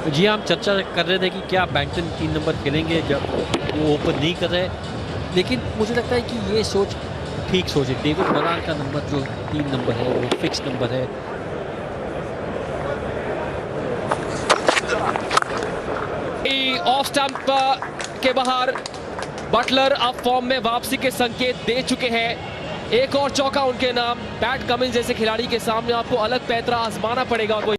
जी हम चर्चा कर रहे थे कि क्या बैंटन 3 नंबर खेलेंगे जब वो ओपन नहीं कर रहे, लेकिन मुझे लगता है कि ये सोच ठीक सोच है। डेविड मलान का नंबर जो 3 नंबर है वो फिक्स नंबर है। ऑफ स्टंप के बाहर बटलर अब फॉर्म में वापसी के संकेत दे चुके हैं। एक और चौका उनके नाम। पैट कमिंस जैसे खिलाड़ी के सामने आपको अलग पैतरा आजमाना पड़ेगा। और वो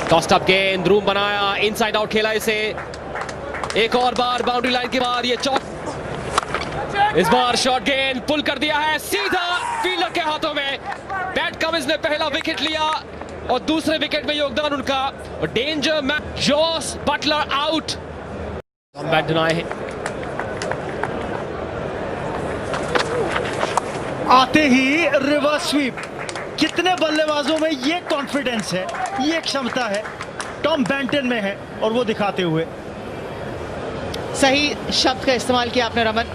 टॉस्ट अप गेंद, रूम बनाया, इनसाइड आउट खेला इसे। एक और बार बाउंड्री लाइन के बाद ये चौक, इस बार शॉर्ट गेंद पुल कर दिया है सीधा फील्डर के हाथों में। पैट कमिंस ने पहला विकेट लिया और दूसरे विकेट में योगदान उनका। और danger match, Jos Buttler out. Banton आए हैं, आते ही रिवर्स स्वीप। कितने बल्लेबाजों में ये कॉन्फिडेंस है, ये क्षमता है, टॉम बैंटन में है और वो दिखाते हुए। सही शब्द का इस्तेमाल किया आपने रमन।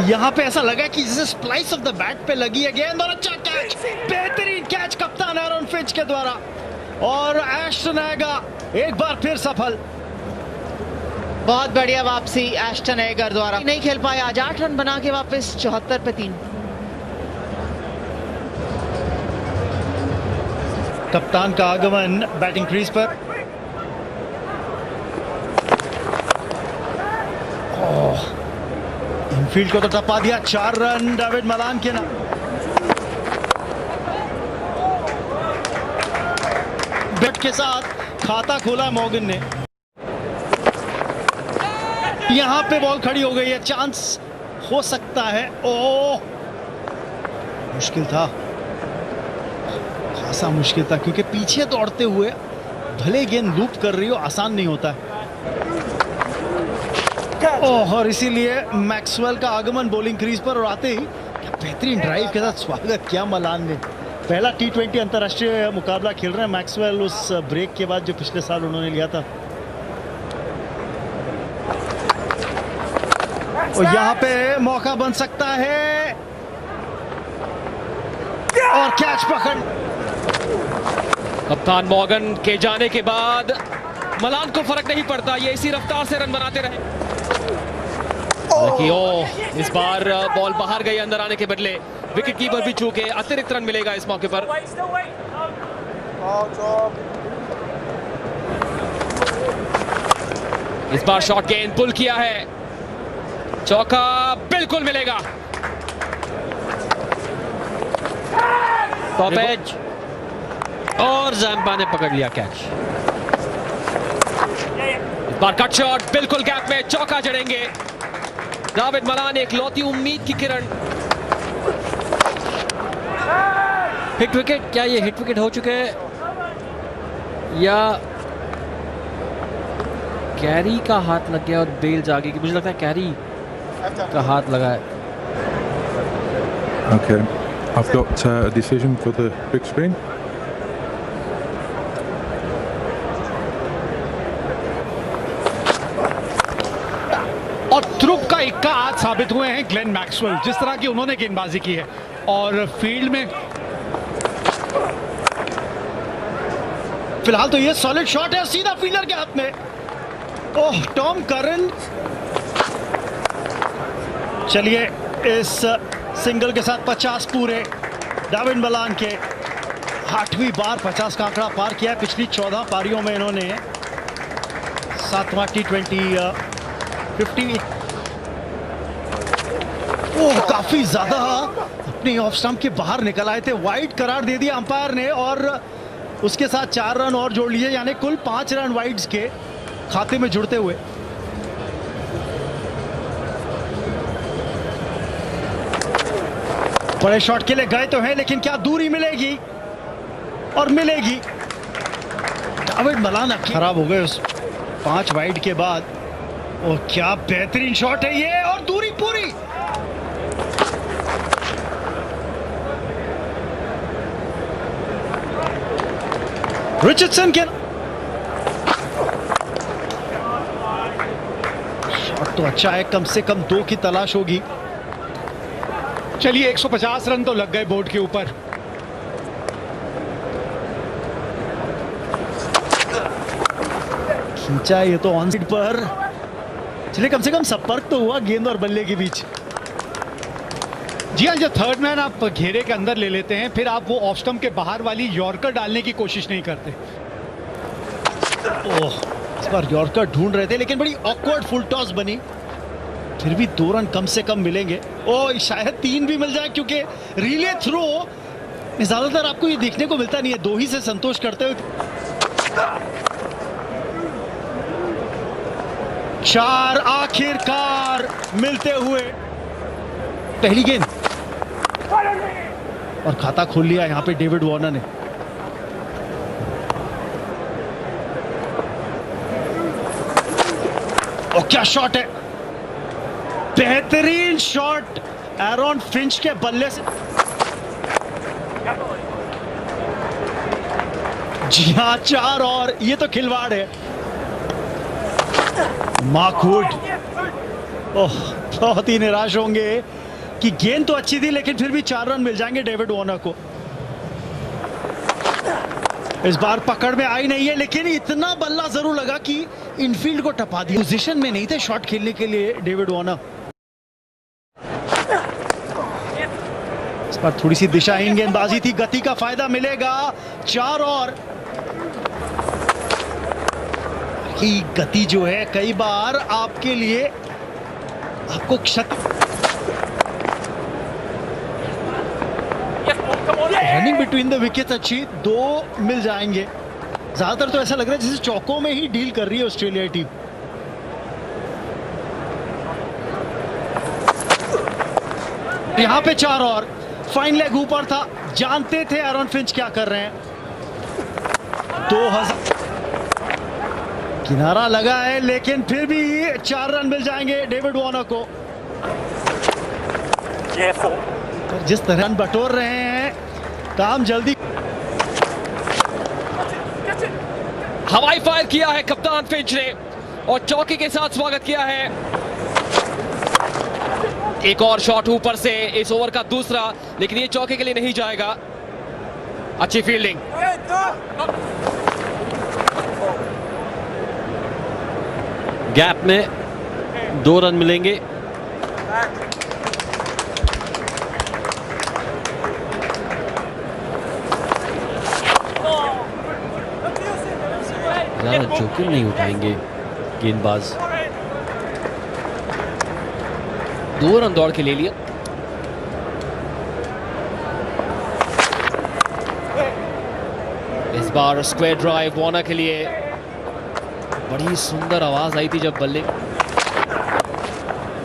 यहां पे ऐसा लगा कि जैसे स्प्लाइस ऑफ द बैट पे लगी है गेंद और अच्छा कैच, बेहतरीन कैच कप्तान एरन फिंच के द्वारा। और एस्टन एगर एक बार फिर सफल। बहुत बढ़िया वापसी एस्टन एगर द्वारा। नहीं खेल पाए आज, 8 रन बना के वापस 74 पे 3। कप्तान का आगमन बैटिंग क्रीज पर। इनफील्ड को तो टपा दिया। 4 रन डेविड मलान के नाम। बैट के साथ खाता खोला मॉर्गन ने। यहां पे बॉल खड़ी हो गई है, चांस हो सकता है। ओह, मुश्किल था, खासा मुश्किल था, क्योंकि पीछे दौड़ते हुए भले गेंद लूप कर रही हो, आसान नहीं होता है। ओह, और इसीलिए मैक्सवेल का आगमन बॉलिंग क्रीज पर। और आते ही क्या बेहतरीन ड्राइव के साथ स्वागत किया मलान ने। पहला T20 अंतर्राष्ट्रीय मुकाबला खेल रहे हैं मैक्सवेल, उस ब्रेक के बाद जो पिछले साल उन्होंने लिया था। और यहाँ पे मौका बन सकता है और कैच पकड़। कप्तान मॉर्गन के जाने के बाद मलान को फर्क नहीं पड़ता, ये इसी रफ्तार से रन बनाते रहे। इस बार बॉल बाहर गई अंदर आने के बदले। विकेट कीपर भी चूके, अतिरिक्त रन मिलेगा इस मौके पर। इस बार शॉर्ट गेंद पुल किया है, चौका बिल्कुल मिलेगा। टॉप एज और जैम्पा ने पकड़ लिया कैच। इस बार कट शॉट बिल्कुल गैप में, चौका जड़ेंगे डेविड मलान। एक लौती उम्मीद की किरण। हिट विकेट, क्या ये हिट विकेट हो चुके हैं या कैरी का हाथ लग गया और बेल्स आगे की? मुझे लगता है कैरी का हाथ लगा है। Okay, I've got a decision for the big screen. और ध्रुव का इक्का आज साबित हुए हैं ग्लेन मैक्सवेल, जिस तरह की उन्होंने गेंदबाजी की है। और फील्ड में फिलहाल तो ये सॉलिड शॉट है, सीधा फील्डर के हाथ में। ओह, टॉम करन। चलिए, इस सिंगल के साथ 50 पूरे डेविड मलान के। 8वीं बार 50 का आंकड़ा पार किया है। पिछली 14 पारियों में इन्होंने 7वां T20 50। ओह, काफी ज्यादा अपने ऑफ स्टंप के बाहर निकल आए थे। वाइड करार दे दिया अंपायर ने और उसके साथ 4 रन और जोड़ लिए, यानी कुल 5 रन वाइड्स के खाते में जुड़ते हुए। बड़े शॉट के लिए गए तो हैं, लेकिन क्या दूरी मिलेगी? और मिलेगी। डेविड मलान खराब हो गए उस 5 वाइड के बाद। और क्या बेहतरीन शॉट है ये, और दूरी पूरी। रिचर्डसन के शॉट तो अच्छा है, कम से कम 2 की तलाश होगी। चलिए 150 रन तो लग गए बोर्ड के ऊपर। खींचा ये तो ऑन साइड पर, चलिए कम से कम संपर्क तो हुआ गेंद और बल्ले के बीच। जी हाँ, जब थर्ड मैन आप घेरे के अंदर ले लेते हैं फिर आप वो ऑफ स्टंप के बाहर वाली यॉर्कर डालने की कोशिश नहीं करते। ओह, इस बार यॉर्कर ढूंढ रहे थे लेकिन बड़ी ऑकवर्ड फुल टॉस बनी, फिर भी 2 रन कम से कम मिलेंगे। ओह, शायद 3 भी मिल जाए क्योंकि रिले थ्रो ज्यादातर आपको ये देखने को मिलता नहीं है, 2 ही से संतोष करते हुए। 4 आखिरकार मिलते हुए, पहली गेंद और खाता खोल लिया यहां पे डेविड वार्नर ने। और क्या शॉट है, बेहतरीन शॉट एरॉन फिंच के बल्ले से। जी हां, 4 और ये तो खिलवाड़ है। मार्क वुड ओह, बहुत ही निराश होंगे कि गेंद तो अच्छी थी लेकिन फिर भी 4 रन मिल जाएंगे डेविड वार्नर को। इस बार पकड़ में आई नहीं है लेकिन इतना बल्ला जरूर लगा कि इनफील्ड को टपा दिया। पोजीशन में नहीं थे शॉट खेलने के लिए डेविड वार्नर। इस बार थोड़ी सी दिशाहीन गेंदबाजी थी, गति का फायदा मिलेगा। 4 और की गति जो है कई बार आपके लिए आपको क्षति। रनिंग बिटवीन द विकेट अच्छी, 2 मिल जाएंगे। ज्यादातर तो ऐसा लग रहा है जैसे चौकों में ही डील कर रही है ऑस्ट्रेलिया टीम। यहां पे 4 और, फाइन लेग ऊपर था, जानते थे एरॉन फिंच क्या कर रहे हैं। 2000 किनारा लगा है लेकिन फिर भी 4 रन मिल जाएंगे डेविड वार्नर को। जिस तरह बटोर रहे हैं, काम जल्दी। हवाई फायर किया है कप्तान फिंच ने और चौके के साथ स्वागत किया है। एक और शॉट ऊपर से, इस ओवर का दूसरा, लेकिन ये चौके के लिए नहीं जाएगा। अच्छी फील्डिंग। गैप में 2 रन मिलेंगे। ज्यादा जोखिम नहीं उठाएंगे गेंदबाज। 2 रन दौड़ के ले लिया। इस बार स्क्वायर ड्राइव वार्नर के लिए। बड़ी सुंदर आवाज आई थी जब बल्ले,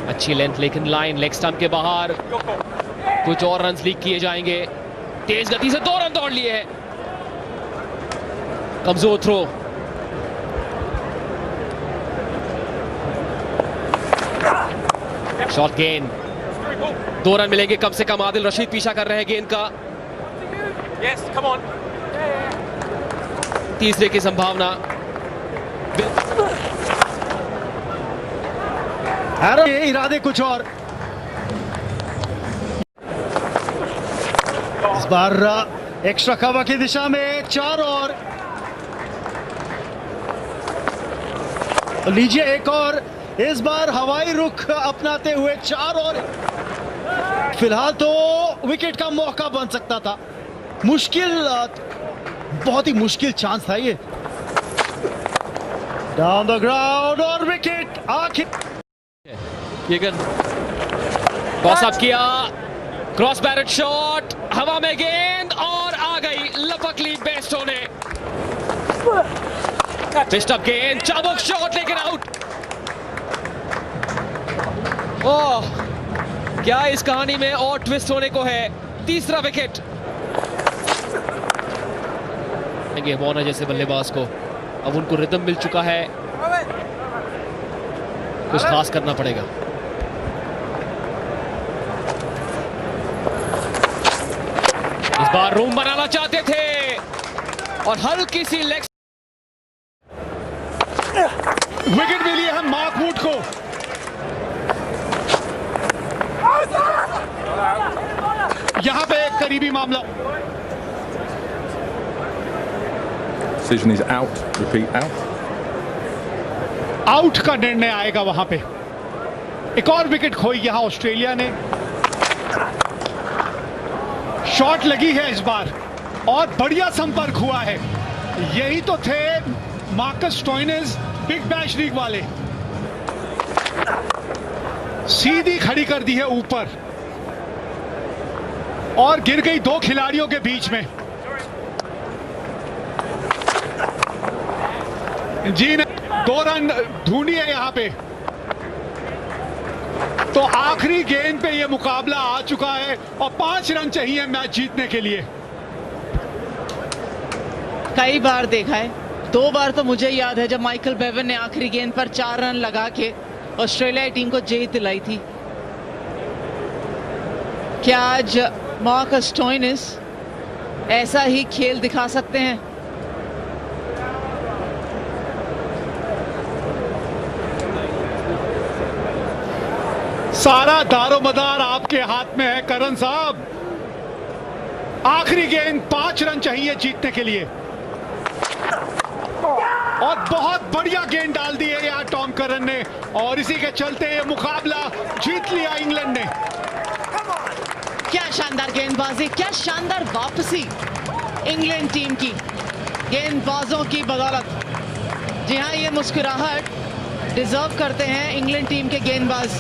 अच्छी लेंथ लेकिन लाइन लेग स्टंप के बाहर। कुछ और रन लीक किए जाएंगे। तेज गति से 2 रन दौड़ लिए हैं। कमजोर थ्रो। शॉर्ट गेंद, 2 रन मिलेंगे कम से कम। आदिल रशीद पीछा कर रहे हैं गेंद का। तीसरे की संभावना। ये इरादे कुछ और। इस बार एक्स्ट्रा कवर की दिशा में 4 और। लीजिए एक और, इस बार हवाई रुख अपनाते हुए 4 और। फिलहाल तो विकेट का मौका बन सकता था। मुश्किल, बहुत ही मुश्किल चांस था ये। डाउन द ग्राउंड और विकेट। आखिर ये गन टॉस अप किया, क्रॉस बैरेट शॉट, हवा में गेंद और आ गई, लपक ली बेस्टो ने। पिस्ट अप गेंद, चाबुक शॉट लेकिन आउट। ओह, क्या इस कहानी में और ट्विस्ट होने को है। तीसरा विकेट। वार्नर जैसे बल्लेबाज को अब उनको रिदम मिल चुका है, कुछ खास करना पड़ेगा। इस बार रूम बनाना चाहते थे और हल्की सी लेग। विकेट मिली है मार्क वुड को। यहां पे एक करीबी मामला। Decision is out. Repeat, out. Out का निर्णय आएगा वहां पे। एक और विकेट खोई यहां ऑस्ट्रेलिया ने। शॉट लगी है इस बार और बढ़िया संपर्क हुआ है। यही तो थे Marcus Stoinis big bash league वाले। सीधी खड़ी कर दी है ऊपर और गिर गई दो खिलाड़ियों के बीच में। जी ने 2 रन ढूंढी है यहां पे। तो आखिरी गेंद पे ये मुकाबला आ चुका है और 5 रन चाहिए मैच जीतने के लिए। कई बार देखा है, 2 बार तो मुझे याद है जब माइकल बेवन ने आखिरी गेंद पर 4 रन लगा के ऑस्ट्रेलिया टीम को जीत दिलाई थी। क्या आज मार्कस स्टोइनिस ऐसा ही खेल दिखा सकते हैं? सारा दारोमदार आपके हाथ में है करण साहब। आखिरी गेंद 5 रन चाहिए जीतने के लिए और बहुत बढ़िया गेंद डाल दी है यार टॉम करन ने और इसी के चलते ये मुकाबला जीत लिया इंग्लैंड ने। क्या शानदार गेंदबाजी, क्या शानदार वापसी इंग्लैंड टीम की गेंदबाजों की बदौलत। जी हाँ, ये मुस्कुराहट डिजर्व करते हैं इंग्लैंड टीम के गेंदबाज।